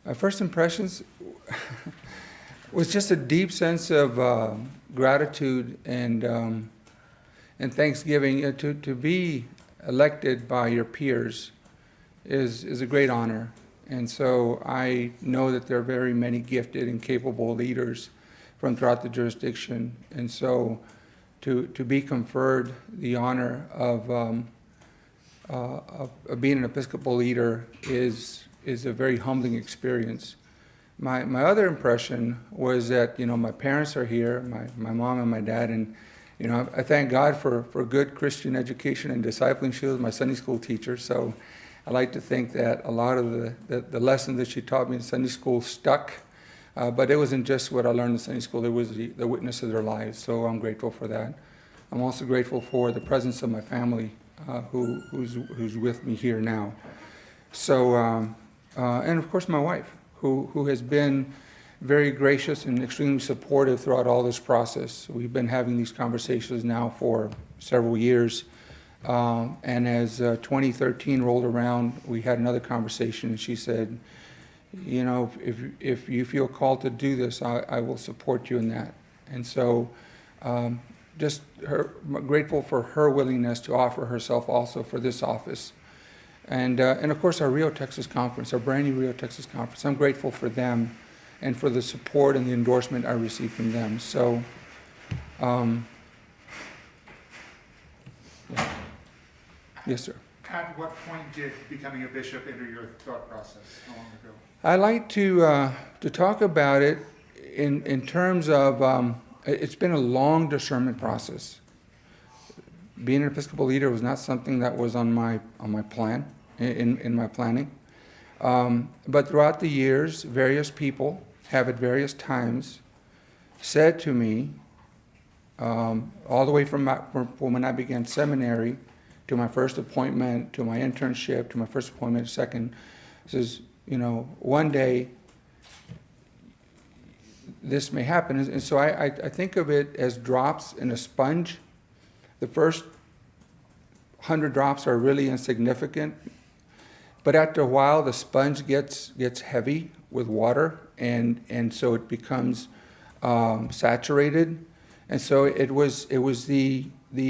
My first impressions was just a deep sense of gratitude and thanksgiving. To be elected by your peers is a great honor. And so I know that there are very many gifted and capable leaders from throughout the jurisdiction. And so to be conferred the honor of being an Episcopal leader is a very humbling experience. My other impression was that, my parents are here, my mom and my dad, and, I thank God for good Christian education and discipling. She was my Sunday school teacher, so I like to think that a lot of the lessons that she taught me in Sunday school stuck, but it wasn't just what I learned in Sunday school, it was the witness of their lives, so I'm grateful for that. I'm also grateful for the presence of my family who's with me here now. So, and of course my wife, who has been very gracious and extremely supportive throughout all this process. We've been having these conversations now for several years. And as 2013 rolled around, we had another conversation, and she said, if you feel called to do this, I will support you in that. And so just grateful for her willingness to offer herself also for this office. And of course our Rio, Texas conference, our brand new Rio, Texas conference, I'm grateful for them and for the support and the endorsement I received from them. So, yeah. Yes, sir. At what point did becoming a bishop enter your thought process? How long ago? I like to talk about it in terms of it's been a long discernment process. Being an Episcopal leader was not something that was on my plan in my planning, but throughout the years, various people have at various times said to me, all the way from when I began seminary to my first appointment, to my internship, to my first appointment, second, says, one day this may happen. And so I think of it as drops in a sponge. The first 100 drops are really insignificant, but after a while the sponge gets heavy with water, and so it becomes saturated. And so it was the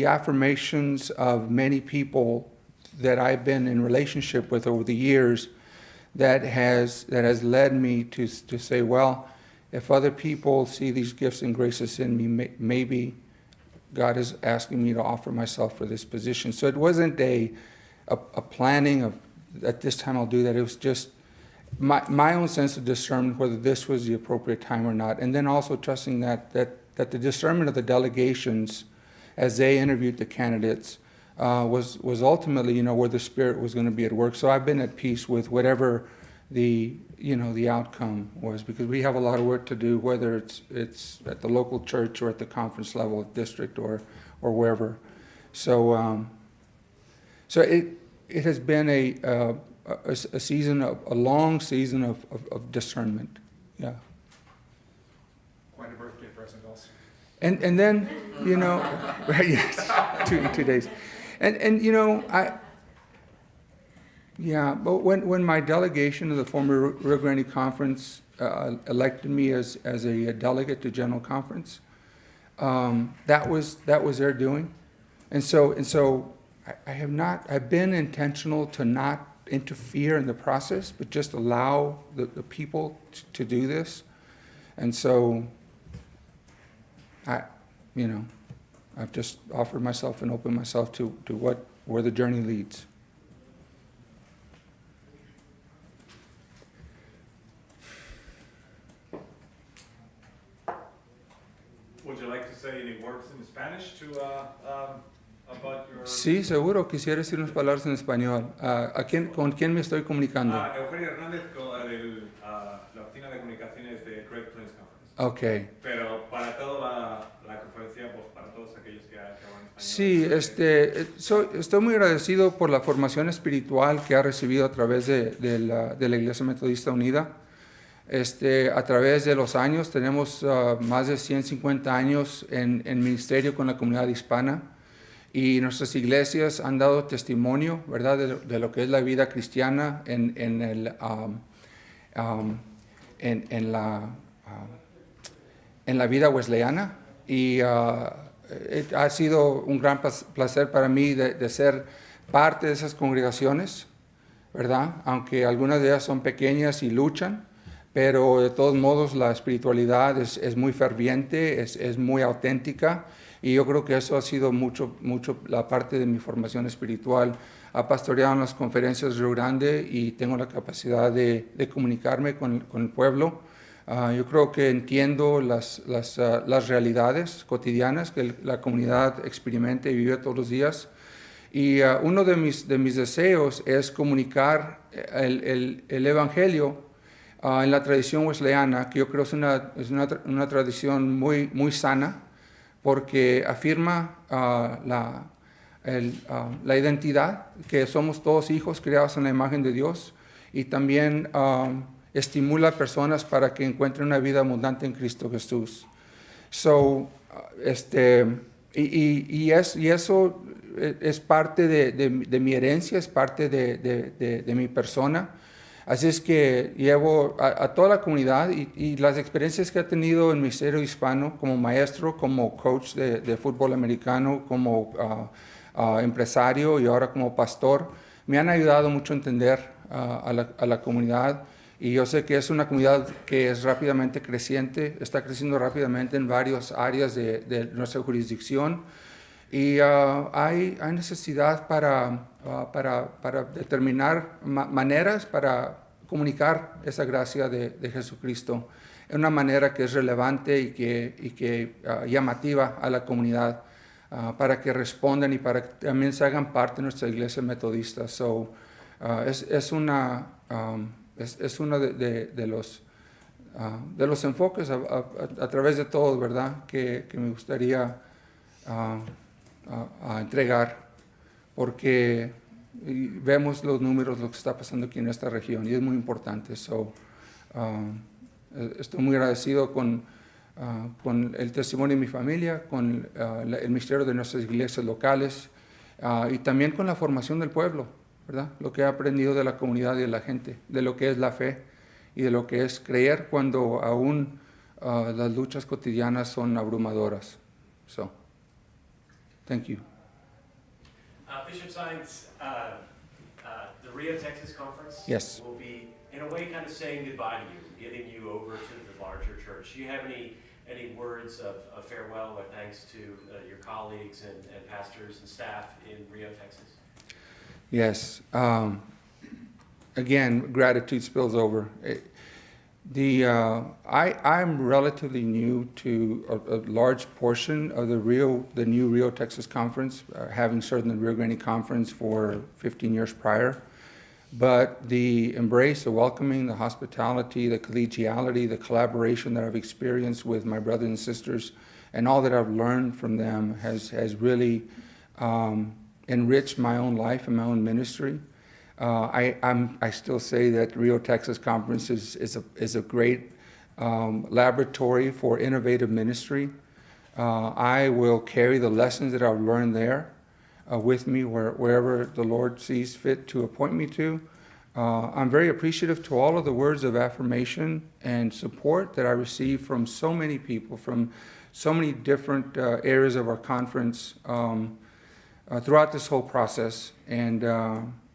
affirmations of many people that I've been in relationship with over the years that has led me to say, well, if other people see these gifts and graces in me, maybe God is asking me to offer myself for this position. So it wasn't a planning of at this time I'll do that. It was just my own sense of discernment whether this was the appropriate time or not, and then also trusting that the discernment of the delegations as they interviewed the candidates was ultimately where the Spirit was going to be at work. So I've been at peace with whatever the outcome was, because we have a lot of work to do, whether it's at the local church or at the conference level, district or wherever. So it has been a long season of discernment. Yeah. Quite a birthday present also. And then, right, yes, 2 days. But when my delegation of the former Rio Grande Conference elected me as a delegate to General Conference, that was their doing. And so I've been intentional to not interfere in the process, but just allow the people to do this. And so I've just offered myself and opened myself to where the journey leads. Would you like to say any words in Spanish to about your? Sí, seguro. Quisiera decir unas palabras en español. ¿Con quién me estoy comunicando? Eugenio Hernández, de la oficina de comunicaciones de Great Plains Conference. Okay. Pero para toda la conferencia, pues para todos aquellos que hablan español. Sí, estoy muy agradecido por la formación espiritual que ha recibido a través de la Iglesia Metodista Unida. A través de los años tenemos más de 150 años en ministerio con la comunidad hispana, y nuestras iglesias han dado testimonio, ¿verdad?, de lo que es la vida cristiana en um, en la vida wesleyana, y ha sido un gran placer para mí de ser parte de esas congregaciones, ¿verdad? Aunque algunas de ellas son pequeñas y luchan, pero de todos modos la espiritualidad es muy ferviente, es muy auténtica, y yo creo que eso ha sido mucho la parte de mi formación espiritual. Ha pastoreado en las conferencias de Río Grande y tengo la capacidad de comunicarme con el pueblo. Yo creo que entiendo las realidades cotidianas que la comunidad experimenta y vive todos los días. Y uno de mis deseos es comunicar el Evangelio en la tradición wesleyana, que yo creo es una tradición muy sana, porque afirma la identidad, que somos todos hijos creados en la imagen de Dios, y también estimula a personas para que encuentren una vida abundante en Cristo Jesús. Y eso es parte de mi herencia, es parte de mi persona. Así es que llevo a toda la comunidad y las experiencias que he tenido en el Ministerio Hispano como maestro, como coach de fútbol americano, como empresario y ahora como pastor, me han ayudado mucho a entender a la comunidad. Y yo sé que es una comunidad que es rápidamente creciente, está creciendo rápidamente en varias áreas de nuestra jurisdicción. Y hay necesidad para determinar maneras para comunicar esa gracia de Jesucristo en una manera que es relevante y que llamativa a la comunidad, para que respondan y para que también se hagan parte de nuestra iglesia metodista. Es uno de los enfoques a través de todos, ¿verdad?, que me gustaría a entregar, porque vemos los números, lo que está pasando aquí en esta región, y es muy importante. Estoy muy agradecido con el testimonio de mi familia, con el ministerio de nuestras iglesias locales, y también con la formación del pueblo, ¿verdad? Lo que he aprendido de la comunidad y de la gente, de lo que es la fe y de lo que es creer cuando aún las luchas cotidianas son abrumadoras. Thank you. Bishop Saenz, the Rio, Texas conference Yes. will be, in a way, kind of saying goodbye to you, giving you over to the larger church. Do you have any words of farewell or thanks to your colleagues and pastors and staff in Rio, Texas? Yes. Again, gratitude spills over. I'm relatively new to a large portion of the new Rio, Texas conference, having served in the Rio Grande conference for 15 years prior. But the embrace, the welcoming, the hospitality, the collegiality, the collaboration that I've experienced with my brothers and sisters, and all that I've learned from them has really enriched my own life and my own ministry. I still say that Rio, Texas conference is a great laboratory for innovative ministry. I will carry the lessons that I've learned there with me wherever the Lord sees fit to appoint me to. I'm very appreciative to all of the words of affirmation and support that I receive from so many people, from so many different areas of our conference throughout this whole process. And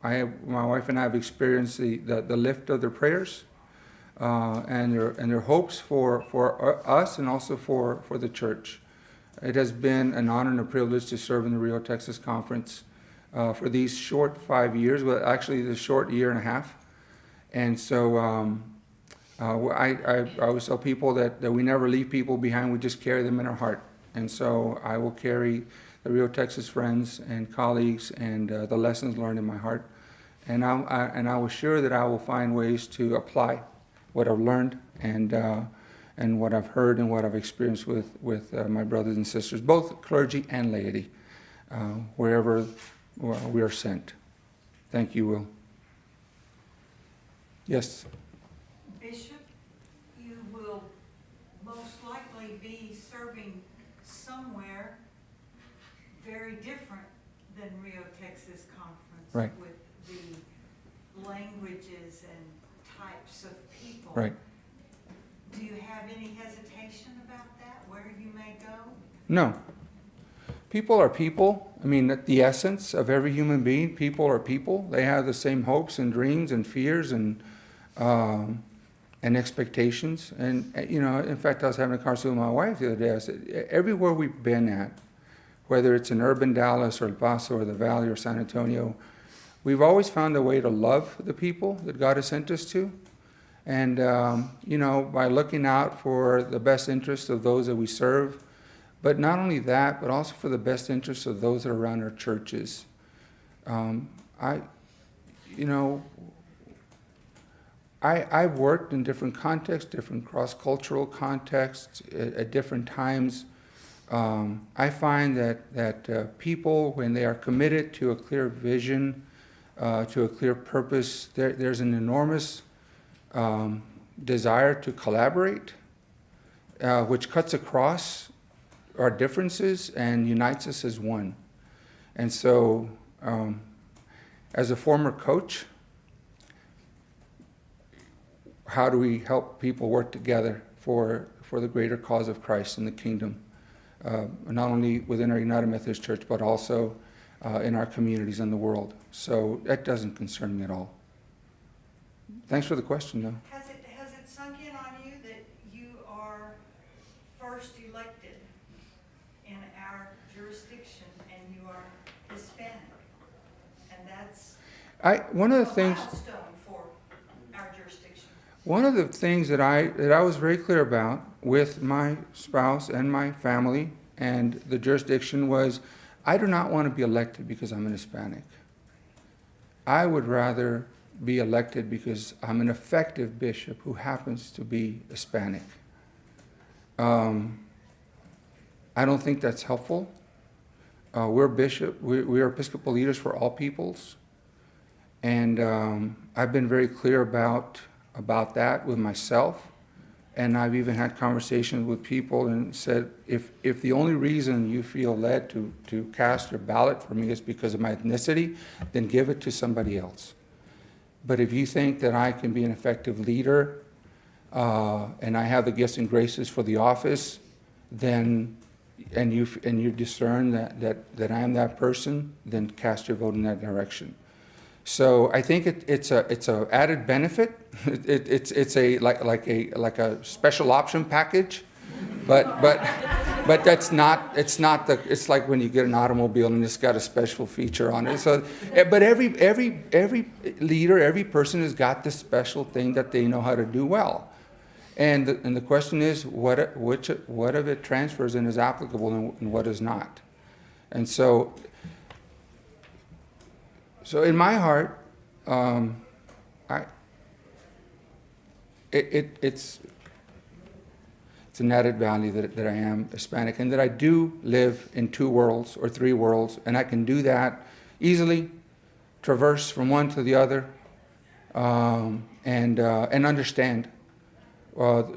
my wife and I have experienced the lift of their prayers and their hopes for us and also for the church. It has been an honor and a privilege to serve in the Rio, Texas conference for these short 5 years, well, actually the short year and a half. And so I always tell people that we never leave people behind, we just carry them in our heart. And so I will carry the Rio, Texas friends and colleagues and the lessons learned in my heart. And I was sure that I will find ways to apply what I've learned and what I've heard and what I've experienced with my brothers and sisters, both clergy and laity, wherever we are sent. Thank you, Will. Yes? Bishop, you will most likely be serving somewhere very different than Rio, Texas conference. Right. With the languages and types of people. Right. Do you have any hesitation about that, where you may go? No. People are people. I mean, at the essence of every human being, people are people. They have the same hopes and dreams and fears and expectations. And, you know, in fact, I was having a conversation with my wife the other day. I said, everywhere we've been at, whether it's in urban Dallas or El Paso or the Valley or San Antonio, we've always found a way to love the people that God has sent us to. And, you know, by looking out for the best interests of those that we serve, but not only that, but also for the best interests of those that are around our churches. I've worked in different contexts, different cross-cultural contexts at different times. I find that people, when they are committed to a clear vision, to a clear purpose, there's an enormous desire to collaborate, which cuts across our differences and unites us as one. And so, as a former coach, how do we help people work together for the greater cause of Christ and the kingdom, not only within our United Methodist Church, but also in our communities and the world? So that doesn't concern me at all. Thanks for the question, though. Has it sunk in on you that you are first elected in our jurisdiction and you are Hispanic? And that's One of a the things. milestone for our jurisdiction. One of the things that I was very clear about with my spouse and my family and the jurisdiction was, I do not want to be elected because I'm an Hispanic. I would rather be elected because I'm an effective bishop who happens to be Hispanic. I don't think that's helpful. We're Episcopal leaders for all peoples. And I've been very clear about that with myself. And I've even had conversations with people and said, if the only reason you feel led to cast your ballot for me is because of my ethnicity, then give it to somebody else. But if you think that I can be an effective leader and I have the gifts and graces for the office, then and you discern that I am that person, then cast your vote in that direction. So I think it's a added benefit. It's like a special option package, but that's not. It's like when you get an automobile and it's got a special feature on it. So, but every leader, every person has got this special thing that they know how to do well. And the question is, what of it transfers and is applicable and what is not? And so in my heart, it's an added value that I am Hispanic and that I do live in 2 worlds or 3 worlds, and I can do that easily, traverse from one to the other, and understand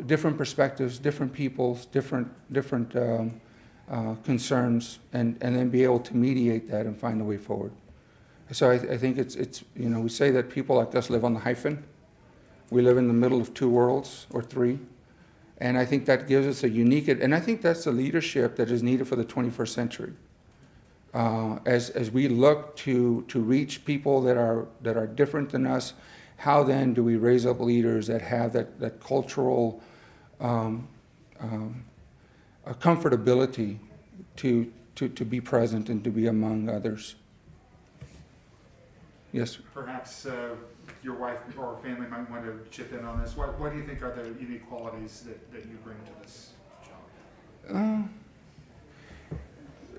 different perspectives, different peoples, different concerns, and then be able to mediate that and find a way forward. So I think it's we say that people like us live on the hyphen. We live in the middle of 2 worlds or 3, and I think that gives us a unique. And I think that's the leadership that is needed for the 21st century. As we look to reach people that are different than us, how then do we raise up leaders that have that cultural comfortability to be present and to be among others? Yes, sir. Perhaps your wife or family might want to chip in on this. What do you think are the unique qualities that you bring to this job?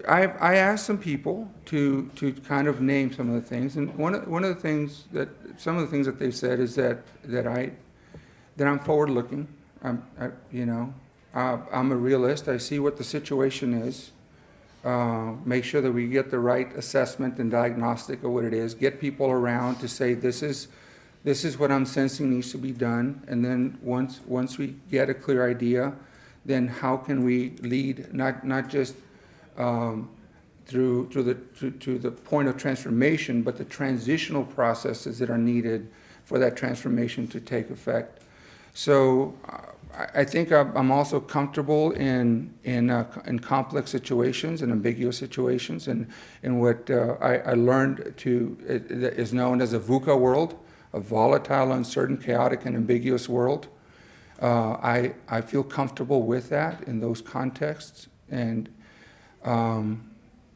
I asked some people to kind of name some of the things, and one of the things that they've said is that I'm forward-looking. I'm a realist. I see what the situation is. Make sure that we get the right assessment and diagnostic of what it is. Get people around to say this is what I'm sensing needs to be done, and then once we get a clear idea, then how can we lead not just to the point of transformation, but the transitional processes that are needed for that transformation to take effect. So I think I'm also comfortable in complex situations and ambiguous situations, and in what I learned to it is known as a VUCA world, a volatile, uncertain, chaotic, and ambiguous world. I feel comfortable with that in those contexts, and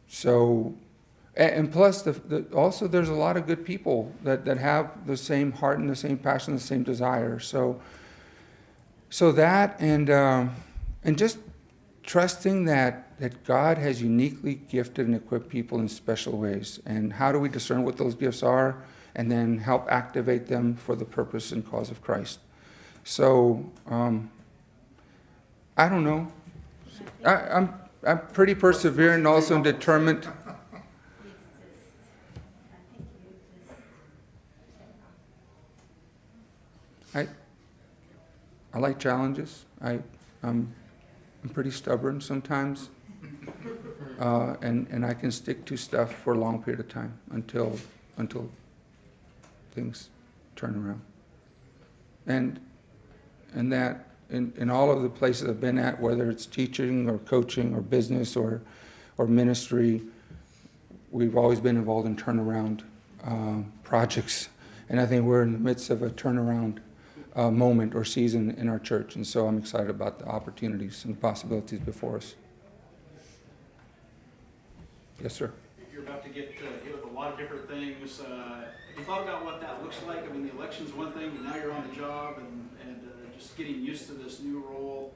so. And plus, also there's a lot of good people that have the same heart and the same passion, the same desire. So that and just trusting that God has uniquely gifted and equipped people in special ways. And how do we discern what those gifts are, and then help activate them for the purpose and cause of Christ? So I don't know. I'm pretty perseverant, also, and determined. I like challenges. I'm pretty stubborn sometimes, and I can stick to stuff for a long period of time until things turn around. And that in all of the places I've been at, whether it's teaching or coaching or business or ministry, we've always been involved in turnaround projects, and I think we're in the midst of a turnaround moment or season in our church, and so I'm excited about the opportunities and possibilities before us. Yes, sir. You're about to get hit with a lot of different things. Have you thought about what that looks like? I mean, the election's one thing, but now you're on the job and just getting used to this new role.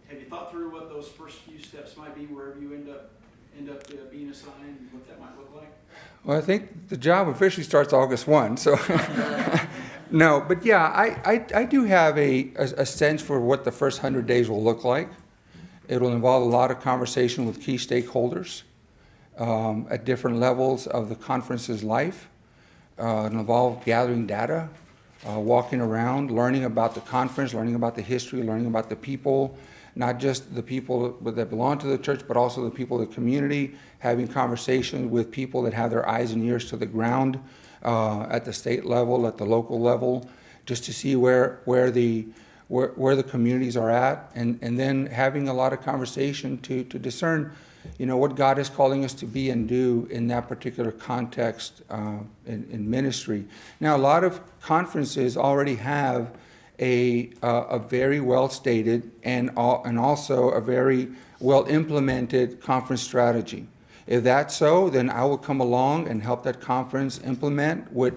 Have you thought through what those first few steps might be, wherever you end up being assigned, and what that might look like? Well, I think the job officially starts August 1, so no, but yeah, I do have a sense for what the first 100 days will look like. It will involve a lot of conversation with key stakeholders at different levels of the conference's life. It'll involve gathering data, walking around, learning about the conference, learning about the history, learning about the people, not just the people that belong to the church, but also the people of the community, having conversations with people that have their eyes and ears to the ground at the state level, at the local level, just to see where the communities are at, and then having a lot of conversation to discern, what God is calling us to be and do in that particular context in ministry. Now, a lot of conferences already have a very well stated and also a very well implemented conference strategy. If that's so, then I will come along and help that conference implement what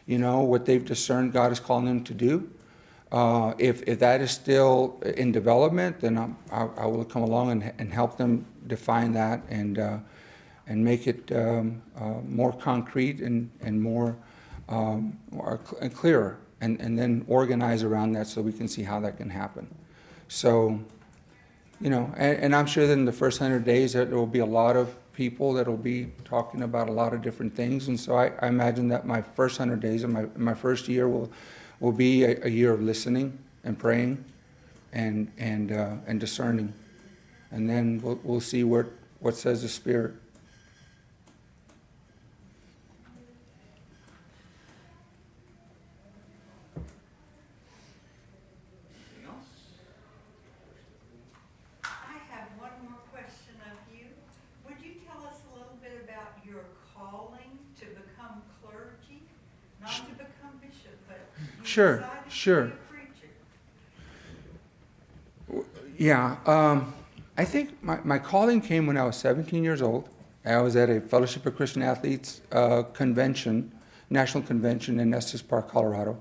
they've discerned God is calling them to do. If that is still in development, then I will come along and help them define that and make it more concrete and more and clearer, and then organize around that so we can see how that can happen. So, and I'm sure that in the first 100 days there will be a lot of people that will be talking about a lot of different things, and so I imagine that my first 100 days of my first year will be a year of listening and praying and discerning, and then we'll see what says the Spirit. Anything else? I have one more question of you. Would you tell us a little bit about your calling to become clergy? Not to become bishop, but you Sure, decided sure. to be a preacher. Yeah, I think my calling came when I was 17 years old. I was at a Fellowship of Christian Athletes convention, national convention in Estes Park, Colorado.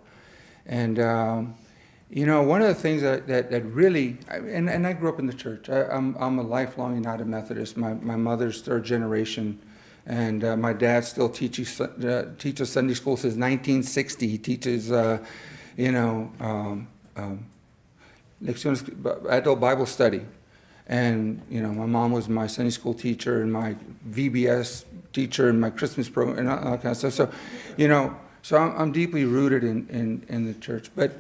And, one of the things that really, and I grew up in the church. I'm a lifelong United Methodist. My mother's third generation, and my dad still teaches Sunday school since 1960. He teaches, adult Bible study. And, my mom was my Sunday school teacher and my VBS teacher and my Christmas program and all that kind of stuff. So, so I'm deeply rooted in the church. But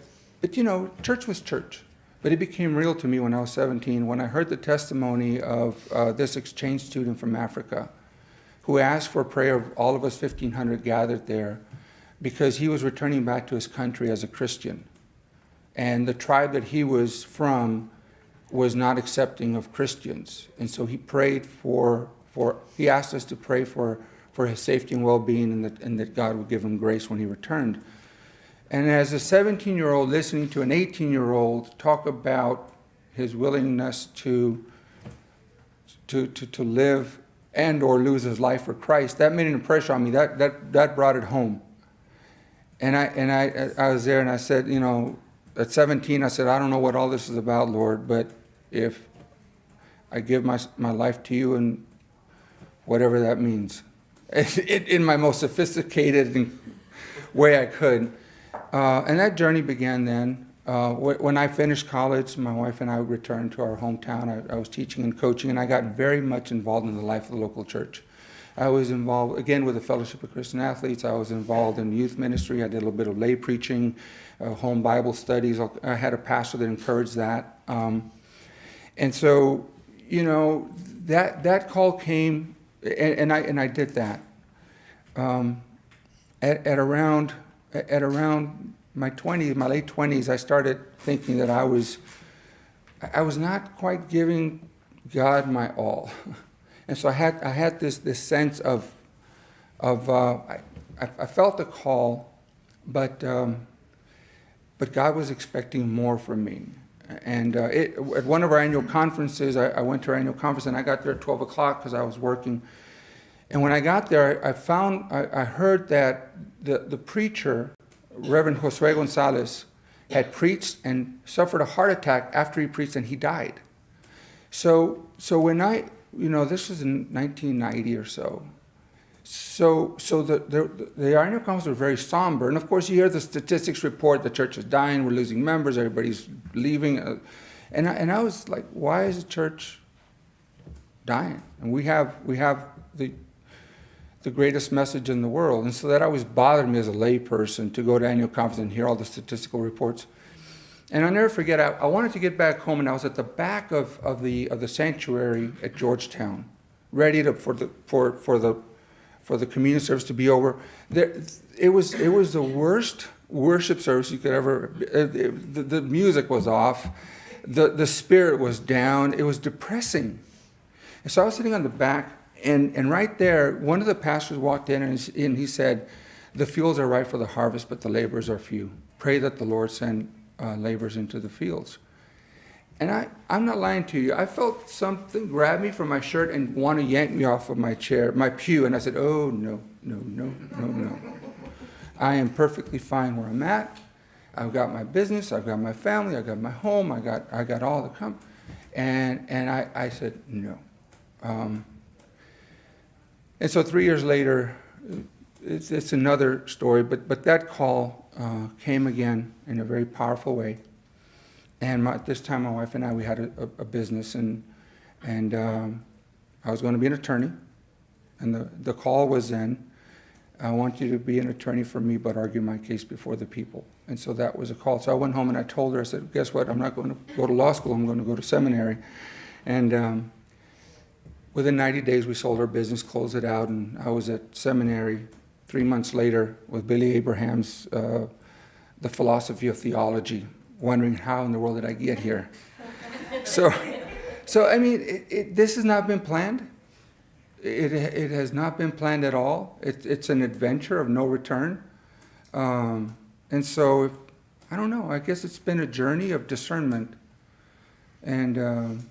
church was church. But it became real to me when I was 17, when I heard the testimony of this exchange student from Africa who asked for a prayer of all of us 1,500 gathered there because he was returning back to his country as a Christian. and the tribe that he was from was not accepting of Christians. And so he prayed he asked us to pray for his safety and well-being, and that God would give him grace when he returned. And as a 17-year-old listening to an 18-year-old talk about his willingness to live and or lose his life for Christ, that made an impression on me. That brought it home. And I was there, and I said, at 17, I said, I don't know what all this is about, Lord, but if I give my life to you, and whatever that means, in my most sophisticated way I could. And that journey began then. When I finished college, my wife and I returned to our hometown. I was teaching and coaching, and I got very much involved in the life of the local church. I was involved, again, with the Fellowship of Christian Athletes. I was involved in youth ministry. I did a little bit of lay preaching, home Bible studies. I had a pastor that encouraged that. And so, that call came, and I did that. At around my late 20s, I started thinking that I was not quite giving God my all. And so I had this sense of I felt a call, but God was expecting more from me. And at one of our annual conferences, I went to our annual conference, and I got there at 12 o'clock because I was working. And when I got there, I heard that the preacher, Reverend Josue Gonzalez, had preached and suffered a heart attack after he preached, and he died. So when this was in 1990 or so. So the annual conference was very somber. And of course, you hear the statistics report, the church is dying, we're losing members, everybody's leaving. And I was like, why is the church dying? And we have the greatest message in the world. And so that always bothered me as a layperson to go to annual conference and hear all the statistical reports. And I'll never forget, I wanted to get back home, and I was at the back of the sanctuary at Georgetown, ready for the communion service to be over. It was the worst worship service you could ever. The music was off, the spirit was down. It was depressing. And so I was sitting on the back, and right there, one of the pastors walked in, and he said, "The fields are ripe for the harvest, but the laborers are few. Pray that the Lord send laborers into the fields." And I'm not lying to you. I felt something grab me from my shirt and want to yank me off of my chair, my pew. And I said, "Oh, no. I am perfectly fine where I'm at. I've got my business. I've got my family. I've got my home. I got all the comfort." And I said, "No." And so 3 years later, it's another story. But that call came again in a very powerful way. And this time, my wife and I, we had a business, and I was going to be an attorney. And the call was then, "I want you to be an attorney for me, but argue my case before the people." And so that was a call. So I went home and I told her, I said, "Guess what? I'm not going to go to law school. I'm going to go to seminary." And within 90 days, we sold our business, closed it out, and I was at seminary 3 months later with Billy Abraham's The Philosophy of Theology, wondering how in the world did I get here. So I mean, this has not been planned. It has not been planned at all. It's an adventure of no return. And so, I don't know, I guess it's been a journey of discernment. And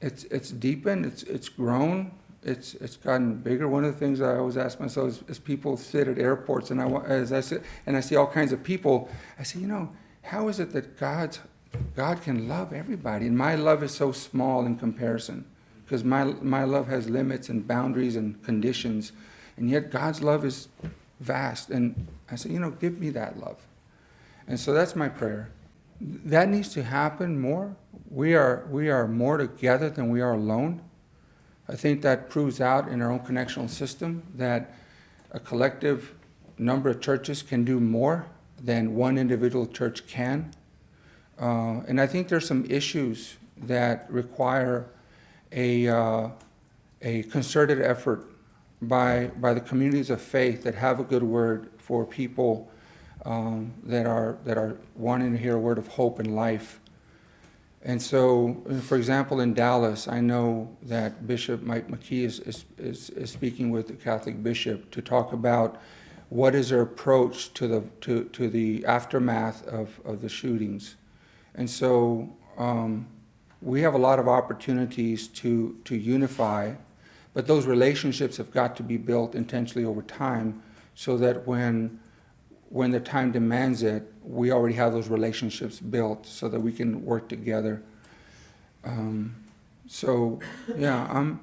it's deepened, it's grown, it's gotten bigger. One of the things I always ask myself is people sit at airports, and I see all kinds of people, I say, how is it that God can love everybody? And my love is so small in comparison, because my love has limits and boundaries and conditions, and yet God's love is vast. And I say, give me that love. And so that's my prayer. That needs to happen more. We are more together than we are alone. I think that proves out in our own connectional system that a collective number of churches can do more than one individual church can. And I think there's some issues that require a concerted effort by the communities of faith that have a good word for people that are wanting to hear a word of hope and life. And so, for example, in Dallas, I know that Bishop Mike McKee is speaking with the Catholic bishop to talk about what is their approach to the aftermath of the shootings. And so we have a lot of opportunities to unify, but those relationships have got to be built intentionally over time so that when the time demands it, we already have those relationships built so that we can work together. So, yeah,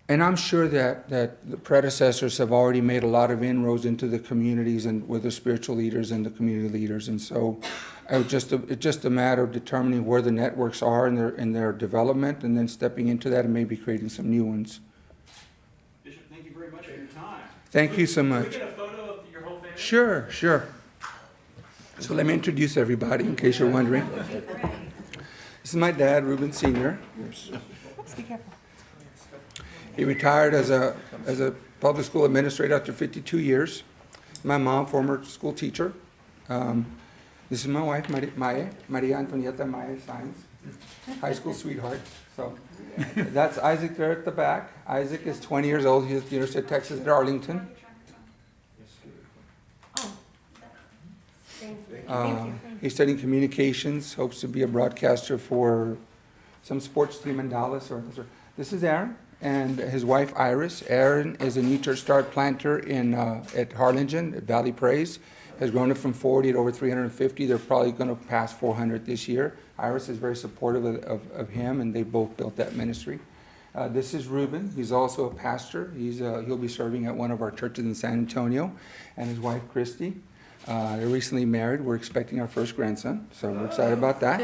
I'm sure that the predecessors have already made a lot of inroads into the communities and with the spiritual leaders and the community leaders. And so it's just a matter of determining where the networks are in their development and then stepping into that and maybe creating some new ones. Bishop, thank you very much for your time. Thank you so Can we much. get a photo of your whole family? Sure. So let me introduce everybody in case you're wondering. This is my dad, Ruben Sr. He retired as a public school administrator after 52 years. My mom, former school teacher. This is my wife, Maria Antonieta Maya Saenz, high school sweetheart. So that's Isaac there at the back. Isaac is 20 years old. He's at the University of Texas at Arlington. He's studying communications, hopes to be a broadcaster for some sports team in Dallas. This is Aaron and his wife Iris. Aaron is a new church start planter at Harlingen, at Valley Praise. Has grown it from 40 to over 350. They're probably going to pass 400 this year. Iris is very supportive of him, and they both built that ministry. This is Ruben. He's also a pastor. He'll be serving at one of our churches in San Antonio, and his wife Christy. They're recently married. We're expecting our first grandson, so we're excited about that.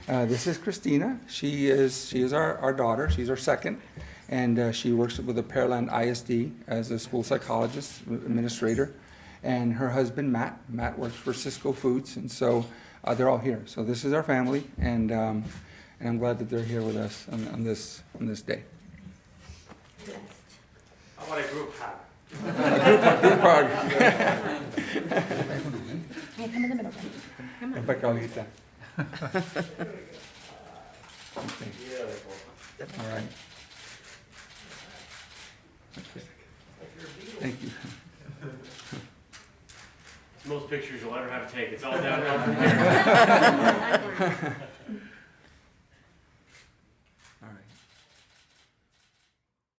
This is Christina. She is our daughter. She's our second, and she works with the Pearland ISD as a school psychologist, administrator. And her husband, Matt works for Cisco Foods, and so they're all here. So this is our family, and I'm glad that they're here with us on this day. I want a group hug. Group hug. Yeah, come in the middle. Come on. Ven pa' acá, Olguita. Beautiful. All right. Thank you. Most pictures you'll ever have to take. It's all downhill from here.